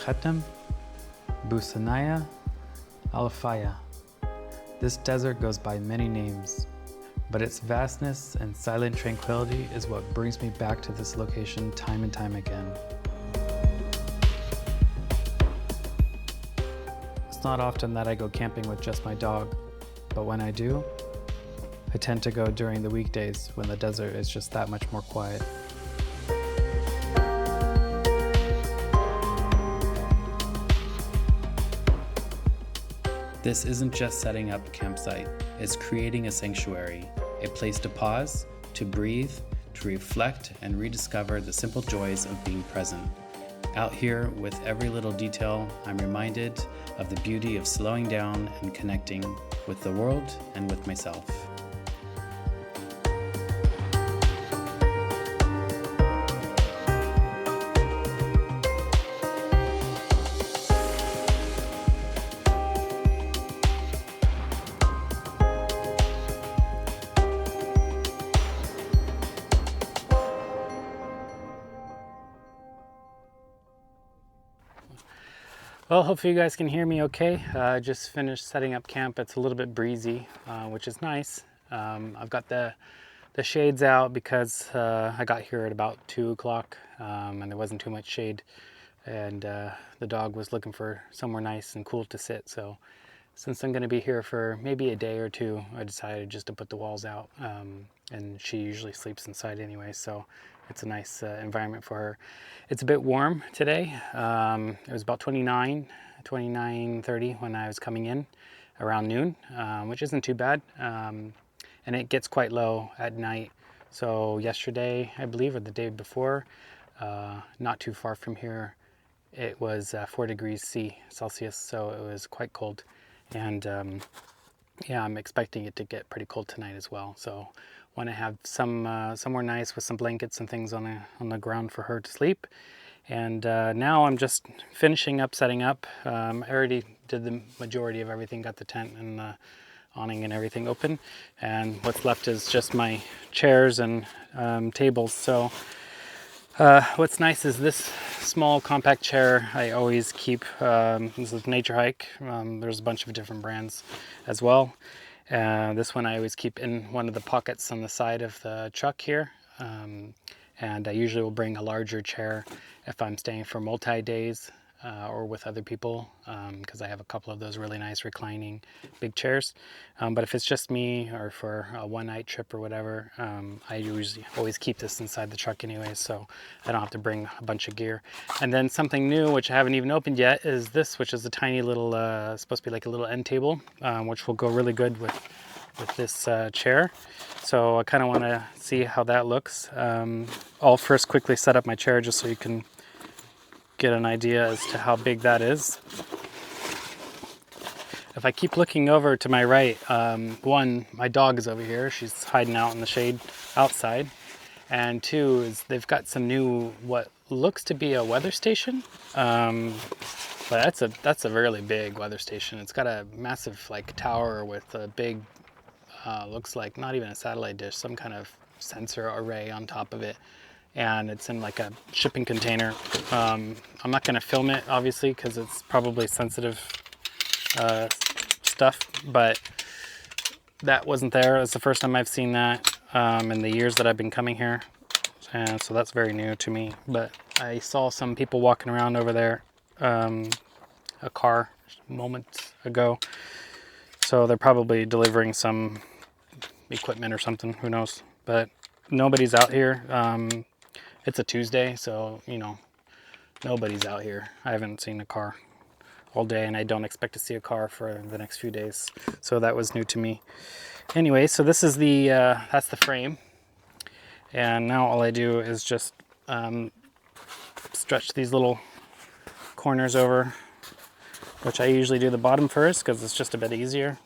Khetem, Busanaya, Alafaya. This desert goes by many names, but its vastness and silent tranquility is what brings me back to this location time and time again. It's not often that I go camping with just my dog, but when I do, I tend to go during the weekdays when the desert is just that much more quiet. This isn't just setting up a campsite, it's creating a sanctuary, a place to pause, to breathe, to reflect and rediscover the simple joys of being present. Out here, with every little detail, I'm reminded of the beauty of slowing down and connecting with the world and with myself. Well, hopefully you guys can hear me okay. I just finished setting up camp. It's a little bit breezy, which is nice. I've got the shades out because I got here at about 2 o'clock and there wasn't too much shade, and the dog was looking for somewhere nice and cool to sit. So since I'm going to be here for maybe a day or two, I decided just to put the walls out, and she usually sleeps inside anyway, so it's a nice environment for her. It's a bit warm today. It was about 29:30 when I was coming in around noon, which isn't too bad. And it gets quite low at night. So yesterday, I believe, or the day before, not too far from here, it was 4 degrees Celsius, so it was quite cold. And yeah, I'm expecting it to get pretty cold tonight as well. So want to have somewhere nice with some blankets and things on the ground for her to sleep. And now I'm just finishing up setting up. I already did the majority of everything, got the tent and the awning and everything open, and what's left is just my chairs and tables. So what's nice is this small compact chair I always keep. This is Nature Hike. There's a bunch of different brands as well. This one I always keep in one of the pockets on the side of the truck here. And I usually will bring a larger chair if I'm staying for multi-days or with other people, because I have a couple of those really nice reclining big chairs. But if it's just me or for a one-night trip or whatever, I usually always keep this inside the truck anyway, so I don't have to bring a bunch of gear. And then something new, which I haven't even opened yet, is this, which is a tiny little, supposed to be like a little end table, which will go really good with this chair. So I kind of want to see how that looks. I'll first quickly set up my chair just so you can get an idea as to how big that is. If I keep looking over to my right, one, my dog is over here. She's hiding out in the shade outside. And two is they've got some new, what looks to be a weather station. But that's a really big weather station. It's got a massive like tower with a big, looks like not even a satellite dish, some kind of sensor array on top of it. And it's in like a shipping container. I'm not going to film it, obviously, because it's probably sensitive stuff, but that wasn't there. It's the first time I've seen that in the years that I've been coming here. And so that's very new to me. But I saw some people walking around over there, a car moments ago. So they're probably delivering some equipment or something, who knows. But nobody's out here. It's a Tuesday, so, you know, nobody's out here. I haven't seen a car all day, and I don't expect to see a car for the next few days. So that was new to me. Anyway, so this is the, that's the frame. And now all I do is just stretch these little corners over, which I usually do the bottom first because it's just a bit easier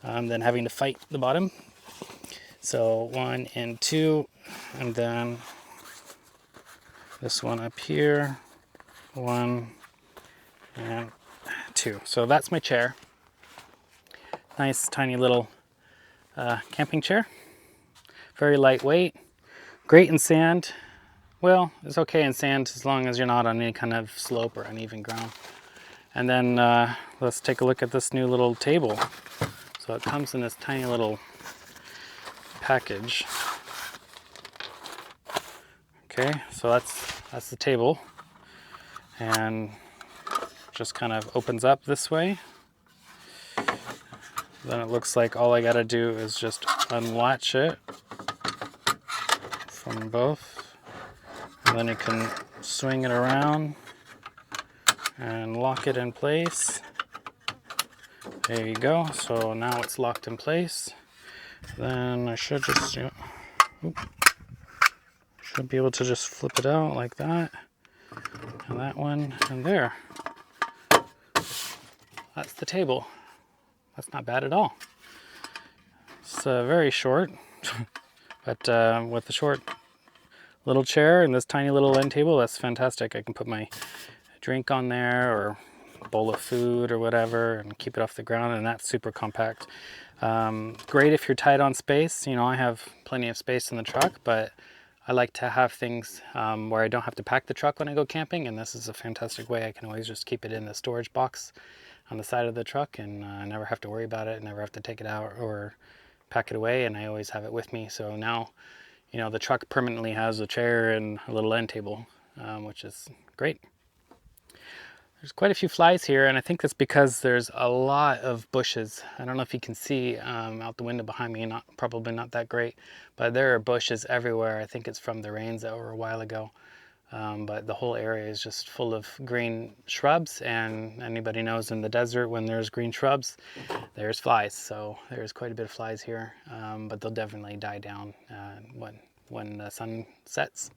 than having to fight the bottom. So 1 and 2, and then this one up here, 1 and 2. So that's my chair. Nice tiny little camping chair. Very lightweight, great in sand, Well, it's okay in sand as long as you're not on any kind of slope or uneven ground. And then let's take a look at this new little table. So it comes in this tiny little package. Okay, so that's the table, and just kind of opens up this way. Then it looks like all I gotta do is just unlatch it from both, and then you can swing it around and lock it in place. There you go. So now it's locked in place. Then I should just should be able to just flip it out like that, and that one, and there. That's the table. That's not bad at all. It's very short, but with the short little chair and this tiny little end table, that's fantastic. I can put my drink on there or a bowl of food or whatever and keep it off the ground, and that's super compact. Great if you're tight on space. You know, I have plenty of space in the truck, but I like to have things where I don't have to pack the truck when I go camping, and this is a fantastic way. I can always just keep it in the storage box on the side of the truck and never have to worry about it, never have to take it out or pack it away, and I always have it with me. So now, you know, the truck permanently has a chair and a little end table, which is great. There's quite a few flies here, and I think that's because there's a lot of bushes. I don't know if you can see out the window behind me, probably not that great, but there are bushes everywhere. I think it's from the rains that were a while ago. But the whole area is just full of green shrubs, and anybody knows in the desert when there's green shrubs, there's flies. So there's quite a bit of flies here, but they'll definitely die down when the sun sets.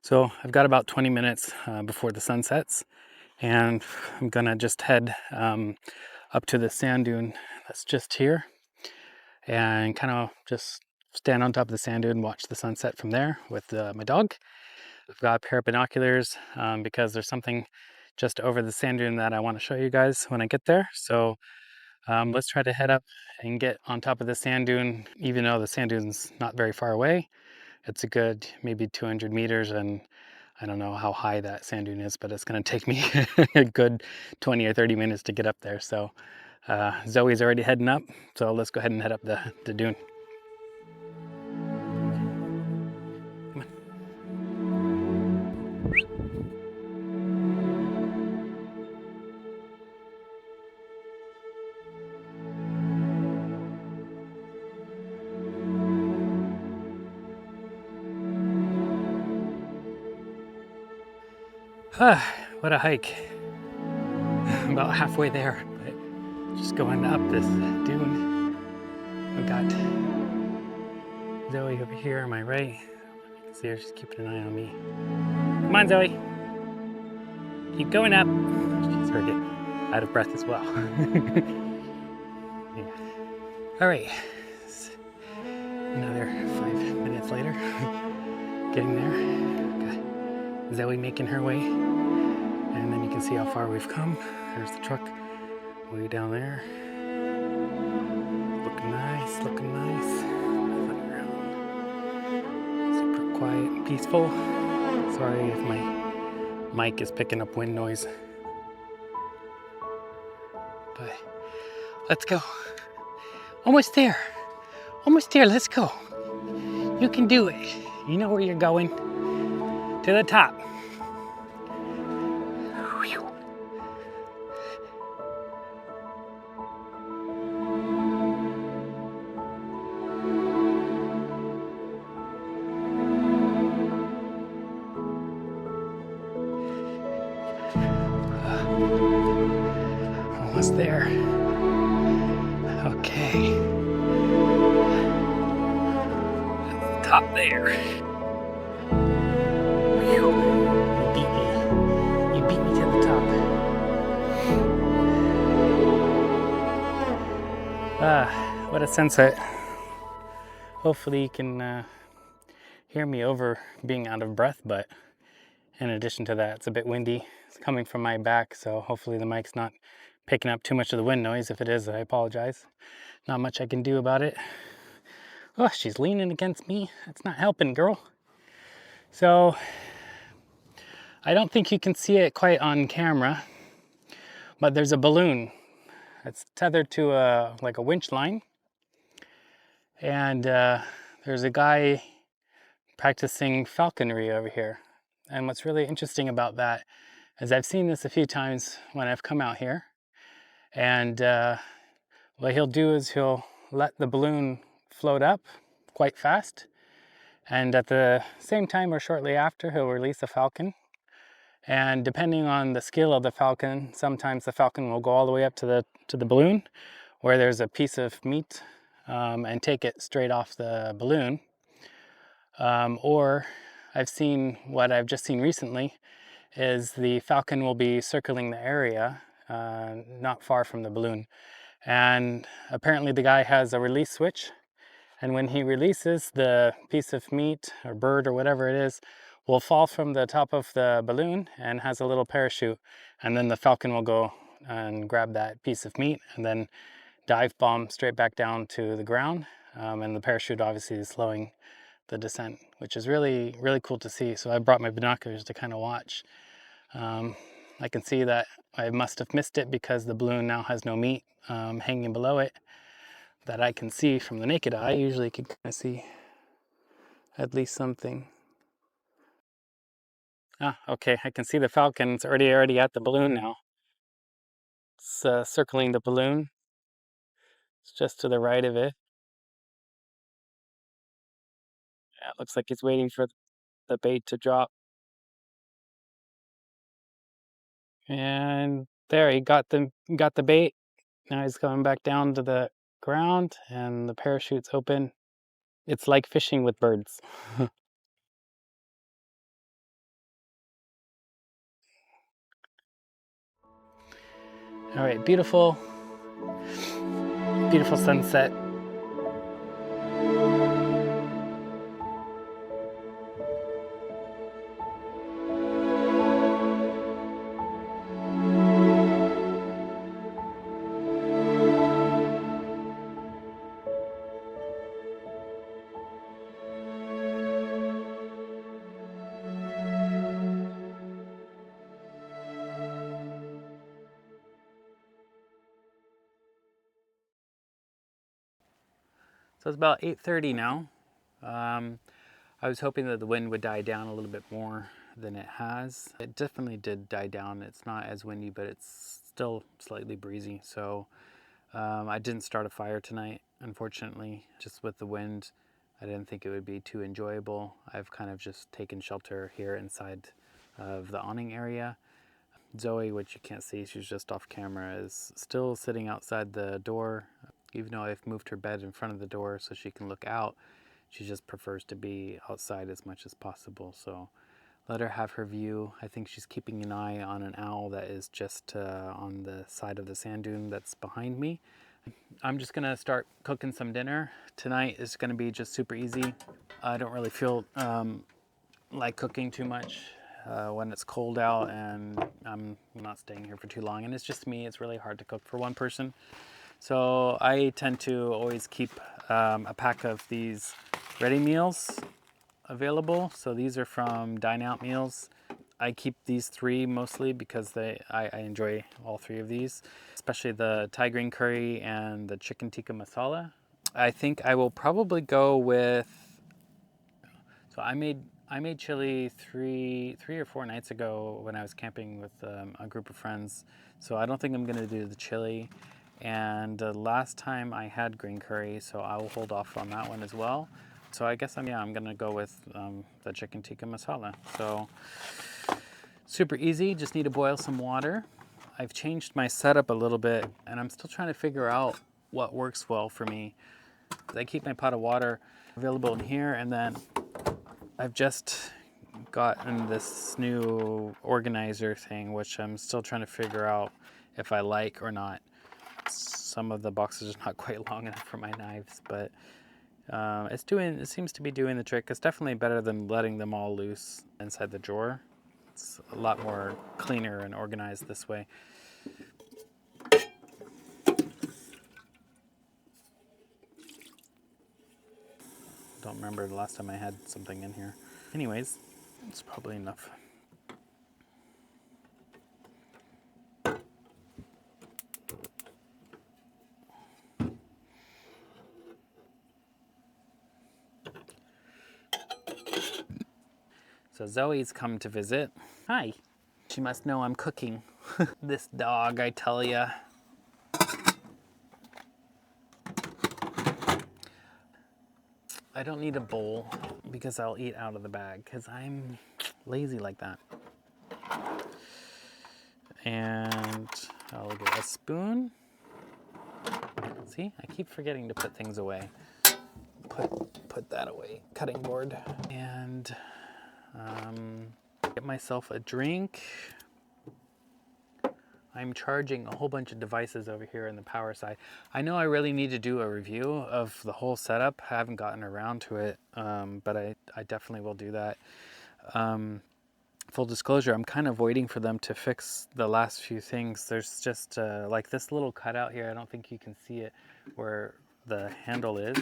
So I've got about 20 minutes before the sun sets, and I'm gonna just head up to the sand dune that's just here and kind of just stand on top of the sand dune and watch the sunset from there with my dog. I've got a pair of binoculars because there's something just over the sand dune that I want to show you guys when I get there. So let's try to head up and get on top of the sand dune, even though the sand dune's not very far away. It's a good maybe 200 meters, and I don't know how high that sand dune is, but it's going to take me a good 20 or 30 minutes to get up there. So Zoe's already heading up, so let's go ahead and head up the dune. Come on. What a hike. About halfway there, but just going up this dune. I've got Zoe over here on my right. You can see her, she's keeping an eye on me. Come on, Zoe. Keep going up. She's already out of breath as well. Yeah. All right. Another 5 minutes later. Getting there. Got Zoe making her way. And then you can see how far we've come. There's the truck way down there. Looking nice, looking nice. Nothing around. Super quiet and peaceful. Sorry if my mic is picking up wind noise. But let's go. Almost there. Almost there, let's go. You can do it. You know where you're going. To the top. Almost there. Okay. That's the top there. Whew. You beat me. You beat me to the top. What a sunset. Hopefully you can hear me over being out of breath, but in addition to that, it's a bit windy. It's coming from my back, so hopefully the mic's not picking up too much of the wind noise. If it is, I apologize. Not much I can do about it. Oh, she's leaning against me. That's not helping, girl. So I don't think you can see it quite on camera, but there's a balloon. It's tethered to like a winch line, and there's a guy practicing falconry over here. And what's really interesting about that is I've seen this a few times when I've come out here, and what he'll do is he'll let the balloon float up quite fast, and at the same time or shortly after, he'll release a falcon. And depending on the skill of the falcon, sometimes the falcon will go all the way up to the balloon where there's a piece of meat, and take it straight off the balloon. Or I've seen, what I've just seen recently is the falcon will be circling the area not far from the balloon. And apparently the guy has a release switch, and when he releases, the piece of meat or bird or whatever it is will fall from the top of the balloon and has a little parachute, and then the falcon will go and grab that piece of meat and then dive bomb straight back down to the ground. And the parachute obviously is slowing the descent, which is really, really cool to see. So I brought my binoculars to kind of watch. I can see that I must have missed it because the balloon now has no meat hanging below it that I can see from the naked eye. Usually you can kind of see at least something. Ah, okay, I can see the falcon. It's already at the balloon now. It's circling the balloon. It's just to the right of it. Yeah, it looks like it's waiting for the bait to drop. And there, he got the bait. Now he's coming back down to the ground, and the parachute's open. It's like fishing with birds. All right, beautiful, beautiful sunset. So it's about 8:30 now. I was hoping that the wind would die down a little bit more than it has. It definitely did die down. It's not as windy, but it's still slightly breezy. So I didn't start a fire tonight, unfortunately. Just with the wind, I didn't think it would be too enjoyable. I've kind of just taken shelter here inside of the awning area. Zoe, which you can't see, she's just off camera, is still sitting outside the door. Even though I've moved her bed in front of the door so she can look out, she just prefers to be outside as much as possible. So let her have her view. I think she's keeping an eye on an owl that is just on the side of the sand dune that's behind me. I'm just gonna start cooking some dinner. Tonight is gonna be just super easy. I don't really feel like cooking too much when it's cold out, and I'm not staying here for too long. And it's just me, it's really hard to cook for one person. So I tend to always keep a pack of these ready meals available. So these are from Dine Out Meals. I keep these three mostly because I enjoy all three of these, especially the Thai green curry and the chicken tikka masala. I think I will probably go with, so I made chili three or four nights ago when I was camping with a group of friends. So I don't think I'm gonna do the chili. And last time I had green curry, so I will hold off on that one as well. So I guess I'm gonna go with the chicken tikka masala. So super easy, just need to boil some water. I've changed my setup a little bit, and I'm still trying to figure out what works well for me. I keep my pot of water available in here, and then I've just gotten this new organizer thing, which I'm still trying to figure out if I like or not. Some of the boxes are not quite long enough for my knives, but it seems to be doing the trick. It's definitely better than letting them all loose inside the drawer. It's a lot more cleaner and organized this way. Don't remember the last time I had something in here. Anyways, It's probably enough. So Zoe's come to visit. Hi. She must know I'm cooking. This dog, I tell ya. I don't need a bowl because I'll eat out of the bag because I'm lazy like that. And I'll get a spoon. See, I keep forgetting to put things away. Put that away, cutting board. And get myself a drink. I'm charging a whole bunch of devices over here in the power side. I know I really need to do a review of the whole setup. I haven't gotten around to it, but I definitely will do that. Full disclosure, I'm kind of waiting for them to fix the last few things. There's just like this little cutout here. I don't think you can see it where the handle is.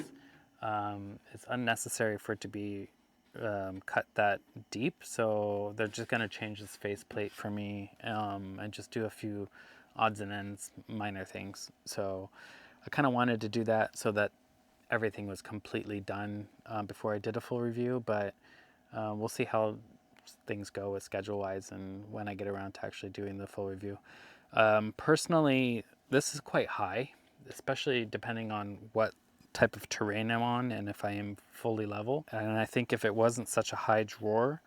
It's unnecessary for it to be cut that deep, so they're just going to change this faceplate for me and just do a few odds and ends, minor things. So I kind of wanted to do that so that everything was completely done before I did a full review, but we'll see how things go with schedule wise and when I get around to actually doing the full review. Personally, this is quite high, especially depending on what type of terrain I'm on and if I am fully level. And I think if it wasn't such a high drawer,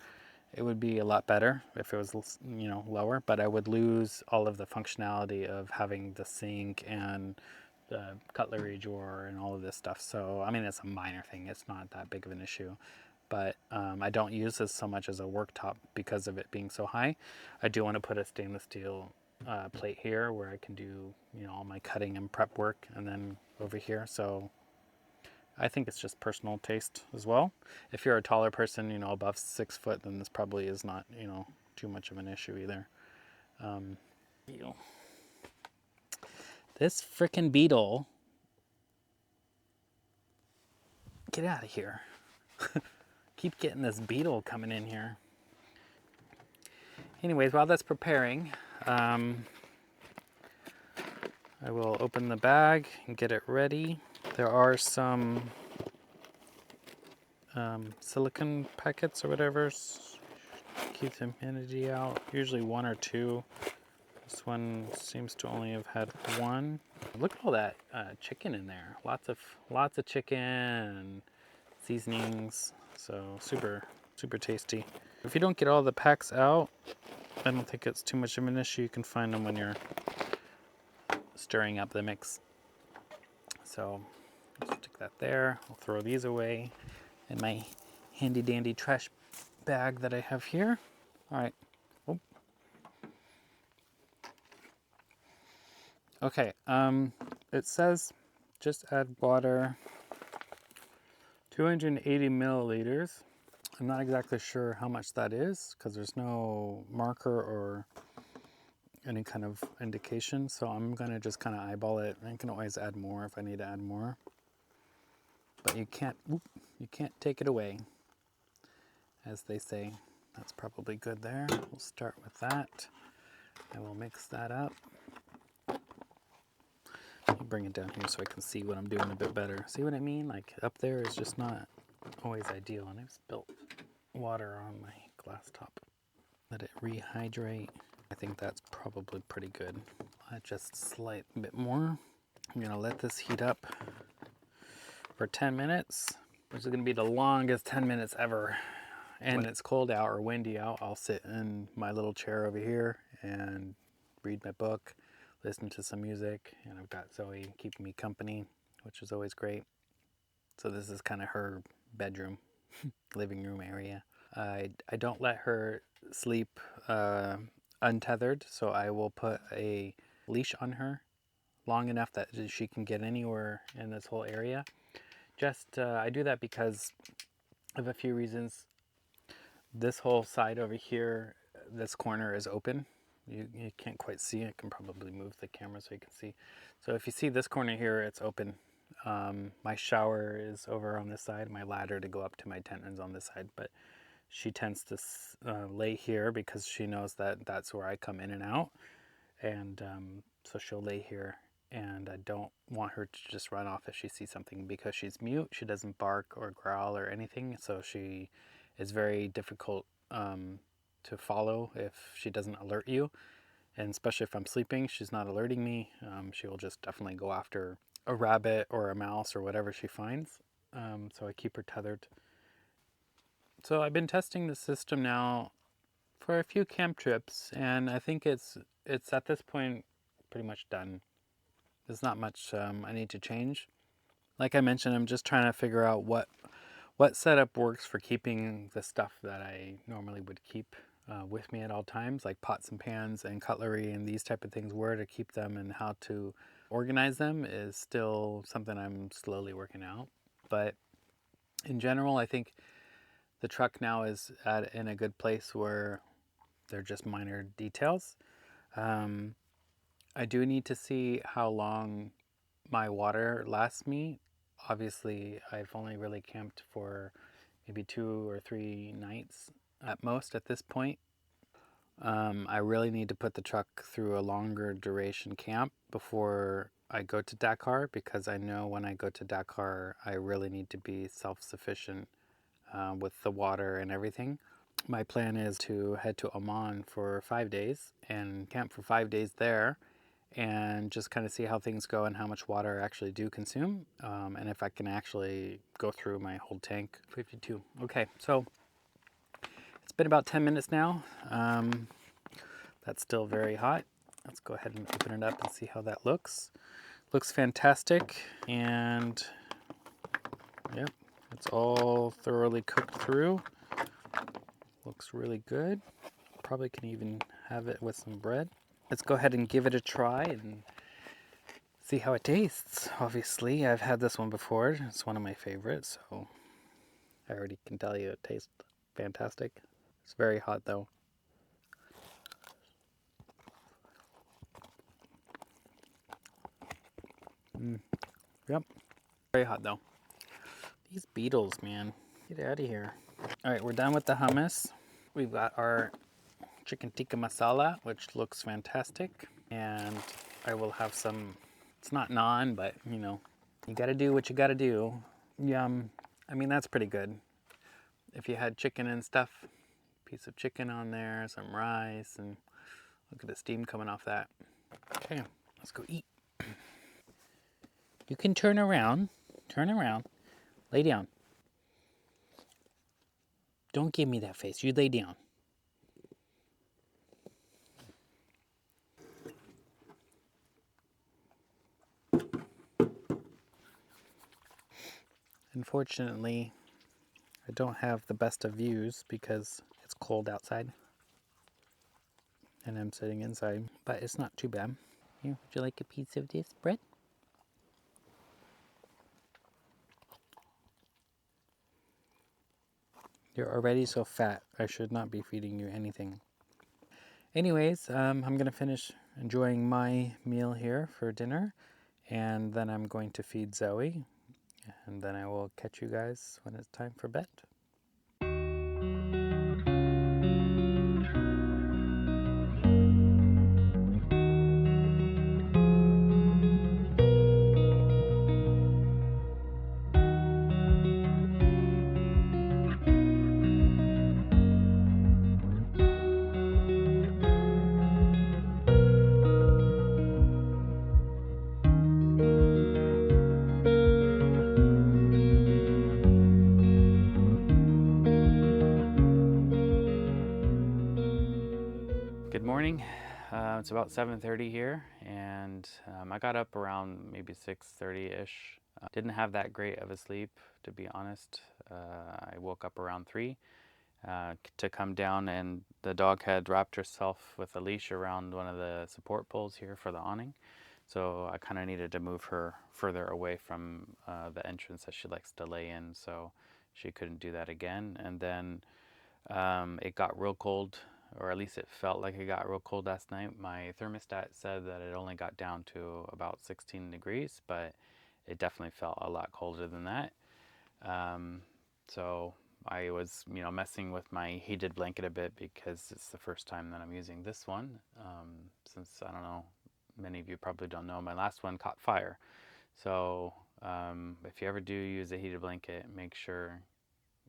it would be a lot better if it was, you know, lower, but I would lose all of the functionality of having the sink and the cutlery drawer and all of this stuff. So, I mean, it's a minor thing. It's not that big of an issue, but I don't use this so much as a worktop because of it being so high. I do want to put a stainless steel plate here where I can do, you know, all my cutting and prep work, and then over here. So I think it's just personal taste as well. If you're a taller person, you know, above 6 foot, then this probably is not, you know, too much of an issue either. Beetle. This frickin' beetle. Get out of here. Keep getting this beetle coming in here. Anyways, while that's preparing, I will open the bag and get it ready. There are some silicone packets or whatever. Keep the humidity out. Usually one or two. This one seems to only have had one. Look at all that chicken in there. Lots of chicken and seasonings. So super tasty. If you don't get all the packs out, I don't think it's too much of an issue. You can find them when you're stirring up the mix. So stick that there. I'll throw these away in my handy dandy trash bag that I have here. All right. Oh. Okay. It says just add water, 280 milliliters. I'm not exactly sure how much that is because there's no marker or any kind of indication. So I'm gonna just kind of eyeball it. I can always add more if I need to add more. But you can't take it away, as they say. That's probably good there. We'll start with that. I will mix that up. Let me bring it down here so I can see what I'm doing a bit better. See what I mean? Like up there is just not always ideal. And I've spilled water on my glass top. Let it rehydrate. I think that's probably pretty good. I'll just slight a bit more. I'm gonna let this heat up for 10 minutes, which is gonna be the longest 10 minutes ever. And when it's cold out or windy out, I'll sit in my little chair over here and read my book, listen to some music, and I've got Zoe keeping me company, which is always great. So this is kind of her bedroom, living room area. I don't let her sleep untethered, so I will put a leash on her long enough that she can get anywhere in this whole area. I do that because of a few reasons. This whole side over here, this corner is open. You can't quite see it. I can probably move the camera so you can see. So if you see this corner here, it's open. My shower is over on this side. My ladder to go up to my tent is on this side. But she tends to lay here because she knows that that's where I come in and out. And so she'll lay here, and I don't want her to just run off if she sees something. Because she's mute, she doesn't bark or growl or anything, so she is very difficult to follow if she doesn't alert you. And especially if I'm sleeping, she's not alerting me. She will just definitely go after a rabbit or a mouse or whatever she finds. So I keep her tethered. So I've been testing the system now for a few camp trips, and I think it's at this point pretty much done. There's not much I need to change. Like I mentioned, I'm just trying to figure out what setup works for keeping the stuff that I normally would keep with me at all times, like pots and pans and cutlery and these type of things. Where to keep them and how to organize them is still something I'm slowly working out. But in general, I think the truck now is in a good place where they're just minor details. I do need to see how long my water lasts me. Obviously, I've only really camped for maybe 2 or 3 nights at most at this point. I really need to put the truck through a longer duration camp before I go to Dakar, because I know when I go to Dakar, I really need to be self-sufficient with the water and everything. My plan is to head to Oman for 5 days and camp for 5 days there, and just kind of see how things go and how much water I actually do consume, and if I can actually go through my whole tank. 52. Okay, so it's been about 10 minutes now. That's still very hot. Let's go ahead and open it up and see how that looks. Looks fantastic, and yep, it's all thoroughly cooked through. Looks really good. Probably can even have it with some bread. Let's go ahead and give it a try and see how it tastes. Obviously, I've had this one before. It's one of my favorites, so I already can tell you it tastes fantastic. It's very hot though. Yep. Very hot though. These beetles, man. Get out of here. All right, we're done with the hummus. We've got our chicken tikka masala, which looks fantastic. And I will have some, it's not naan, but you know, you gotta do what you gotta do. Yum. I mean, that's pretty good. If you had chicken and stuff, piece of chicken on there, some rice, and look at the steam coming off that. Okay, let's go eat. You can turn around, lay down. Don't give me that face, you lay down. Unfortunately, I don't have the best of views because it's cold outside and I'm sitting inside, but it's not too bad. Here, would you like a piece of this bread? You're already so fat, I should not be feeding you anything. Anyways, I'm gonna finish enjoying my meal here for dinner, and then I'm going to feed Zoe, and then I will catch you guys when it's time for bed. Good morning. It's about 7:30 here, and I got up around maybe 6:30-ish. Didn't have that great of a sleep, to be honest. I woke up around 3 to come down, and the dog had wrapped herself with a leash around one of the support poles here for the awning. So I kind of needed to move her further away from the entrance that she likes to lay in, so she couldn't do that again. And then it got real cold, or at least it felt like it got real cold last night. My thermostat said that it only got down to about 16 degrees, but it definitely felt a lot colder than that. So I was, messing with my heated blanket a bit because it's the first time that I'm using this one. Since, I don't know, many of you probably don't know, my last one caught fire. So if you ever do use a heated blanket, make sure,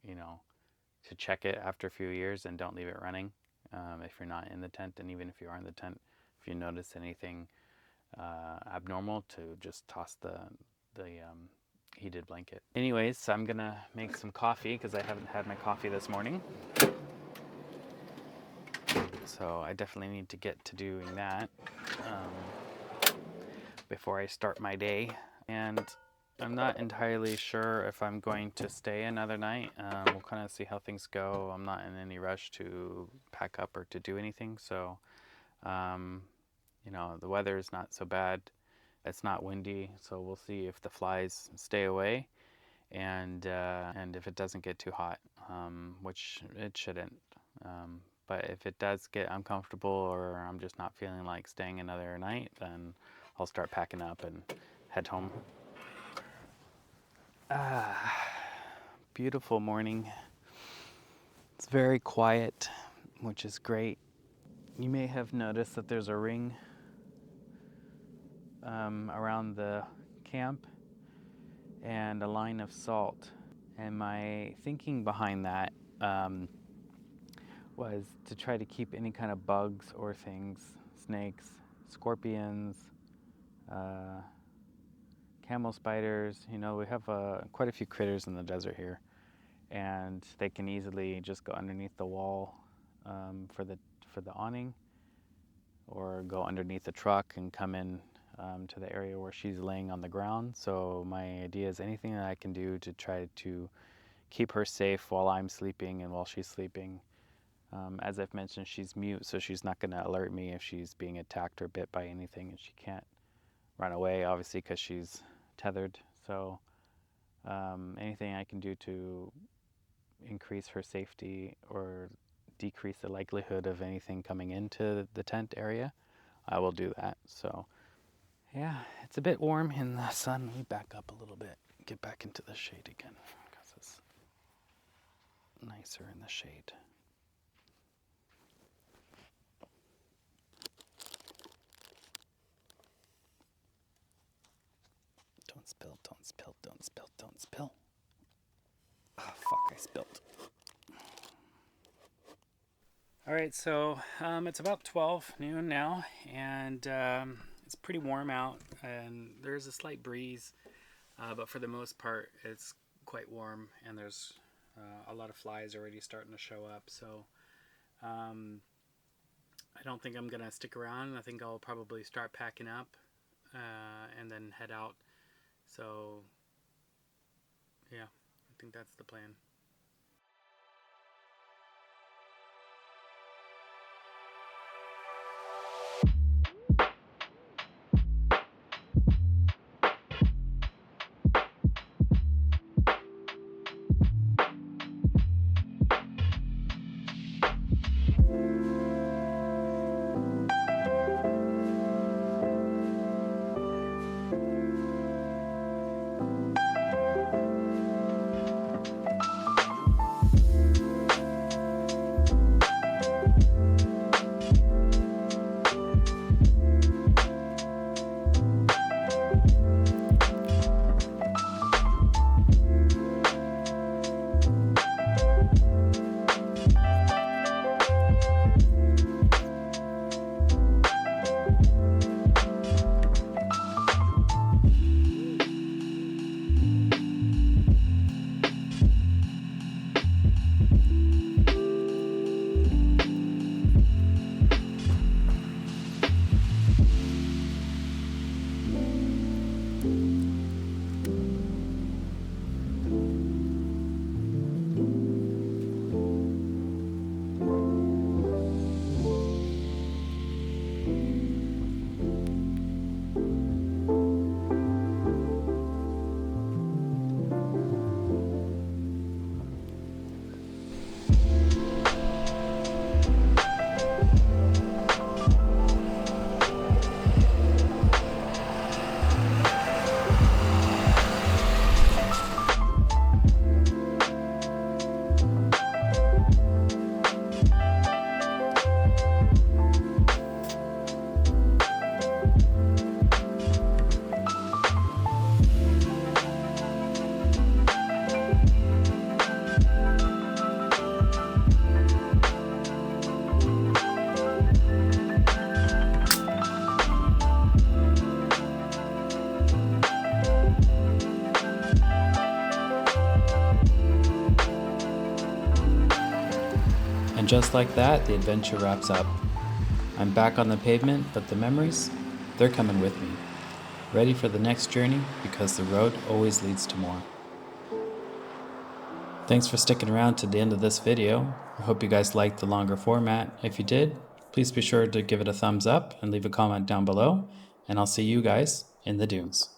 to check it after a few years and don't leave it running if you're not in the tent. And even if you are in the tent, if you notice anything abnormal, to just toss the heated blanket. Anyways, I'm gonna make some coffee because I haven't had my coffee this morning. So I definitely need to get to doing that before I start my day. And I'm not entirely sure if I'm going to stay another night. We'll kind of see how things go. I'm not in any rush to pack up or to do anything. So, the weather is not so bad. It's not windy, so we'll see if the flies stay away, and if it doesn't get too hot, which it shouldn't. But if it does get uncomfortable or I'm just not feeling like staying another night, then I'll start packing up and head home. Beautiful morning. It's very quiet, which is great. You may have noticed that there's a ring around the camp and a line of salt. And my thinking behind that was to try to keep any kind of bugs or things, snakes, scorpions, camel spiders. We have quite a few critters in the desert here, and they can easily just go underneath the wall for the awning, or go underneath the truck and come in to the area where she's laying on the ground. So my idea is anything that I can do to try to keep her safe while I'm sleeping and while she's sleeping. As I've mentioned, she's mute, so she's not going to alert me if she's being attacked or bit by anything, and she can't run away, obviously, because she's tethered. So anything I can do to increase her safety or decrease the likelihood of anything coming into the tent area, I will do that. So yeah, it's a bit warm in the sun. Let me back up a little bit, get back into the shade again, because it's nicer in the shade. Don't spill, don't spill, don't spill, don't spill. Oh, fuck, I spilled. All right, so it's about 12 noon now, and it's pretty warm out, and there's a slight breeze, but for the most part, it's quite warm, and there's a lot of flies already starting to show up. So I don't think I'm gonna stick around. I think I'll probably start packing up and then head out. So yeah, I think that's the plan. just like that, the adventure wraps up. I'm back on the pavement, but the memories, they're coming with me. Ready for the next journey because the road always leads to more. Thanks for sticking around to the end of this video. I hope you guys liked the longer format. If you did, please be sure to give it a thumbs up and leave a comment down below, and I'll see you guys in the dunes.